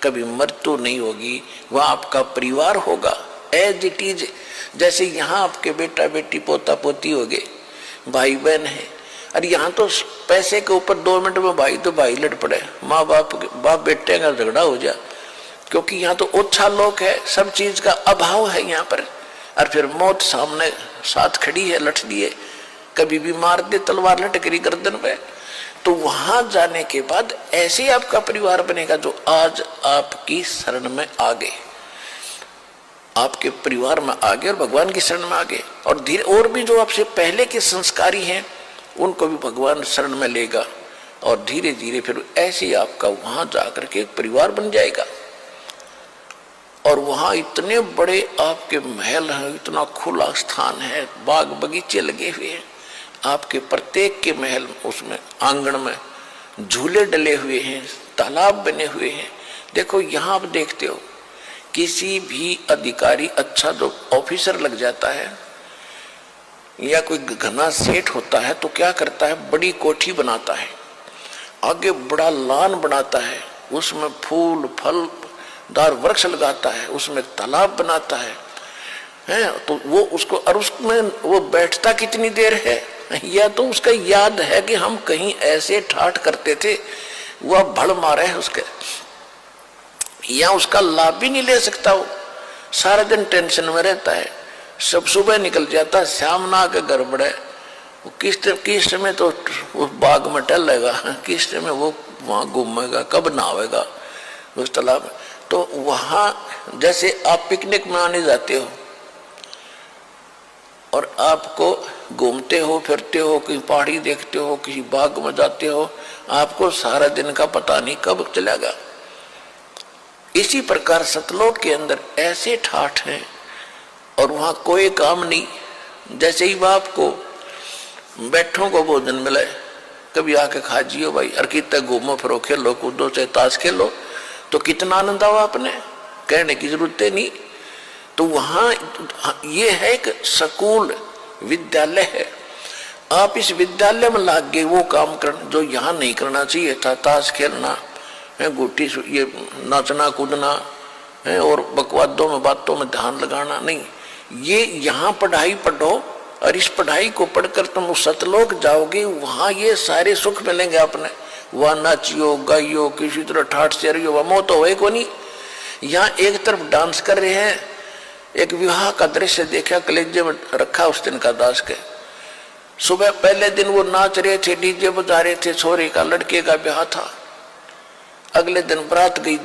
कभी मृत्यु नहीं होगी, वह आपका परिवार होगा एज इट इज। जैसे यहाँ आपके बेटा बेटी पोता पोती हो गए, भाई बहन है, अरे यहाँ तो पैसे के ऊपर 2 मिनट में भाई तो भाई लड़ पड़े, माँ बाप बेटे का झगड़ा हो जाए, क्योंकि यहाँ तो ओछा लोग है, सब चीज का अभाव है यहाँ पर। और फिर मौत सामने साथ खड़ी है, लठ लिए, कभी भी मार दे तलवार लटकरी गर्दन पे। तो वहां जाने के बाद ऐसे आपका परिवार बनेगा जो आज आपकी शरण में आ गए, आपके परिवार में आ गए और भगवान की शरण में आ गए। और धीरे और भी जो आपसे पहले के संस्कारी हैं उनको भी भगवान शरण में लेगा, और धीरे धीरे फिर ऐसे आपका वहां जाकर के एक परिवार बन जाएगा। और वहां इतने बड़े आपके महल हैं, इतना खुला स्थान है, बाग बगीचे लगे हुए हैं, आपके प्रत्येक के महल उसमें आंगन में झूले डले हुए हैं, तालाब बने हुए हैं। देखो यहाँ आप देखते हो किसी भी अधिकारी अच्छा जो ऑफिसर लग जाता है या कोई घना सेठ होता है तो क्या करता है, बड़ी कोठी बनाता है, आगे बड़ा लान बनाता है, उसमें फूल फल दार वृक्ष लगाता है, उसमें तालाब बनाता है तो वो उसको, और उसमें वो बैठता कितनी देर है, या तो उसका याद है कि हम कहीं ऐसे ठाठ करते थे, वह भड़ मारे है उसके, या उसका लाभ भी नहीं ले सकता, वो सारा दिन टेंशन में रहता है, सब सुबह निकल जाता, शाम ना आके घर बढ़े, किस समय तो उस बाग में टहलेगा, किस समय वो वहां घूमेगा, कब नहावेगा उस तालाब में। तो वहां जैसे आप पिकनिक मनाने जाते हो और आपको घूमते हो फिरते हो, कहीं पहाड़ी देखते हो, किसी बाग में जाते हो, आपको सारा दिन का पता नहीं कब चलेगा। इसी प्रकार सतलोक के अंदर ऐसे ठाठ हैं और वहां कोई काम नहीं। जैसे ही बाप को बैठों को भोजन मिले, कभी आके खा जियो भाई, और कितना घूमो फिरो, खेलो कूदो, चाहे ताश खेलो, तो कितना आनंद आओ, आपने कहने की जरूरत नहीं। तो वहां ये है एक स्कूल विद्यालय है, आप इस विद्यालय में लाग गए वो काम करना जो यहाँ नहीं करना चाहिए था, ताश खेलना है, गोटी ये नाचना कूदना है और बकवादों में बातों में ध्यान लगाना नहीं। ये यहाँ पढ़ाई पढ़ो और इस पढ़ाई को पढ़कर तुम सतलोक जाओगे, वहां ये सारे सुख मिलेंगे आपने। वह नाचियो गाइयो, किसी तरह ठाठ से रहियो, वह मोह तो है को नहीं। यहाँ एक तरफ डांस कर रहे हैं, एक विवाह का दृश्य देखा, कलेजे में रखा उस दिन का दास के। सुबह पहले दिन वो नाच रहे थे, डीजे बजा रहे थे, छोरे का लड़के का ब्याह था, अगले दिन बारात गई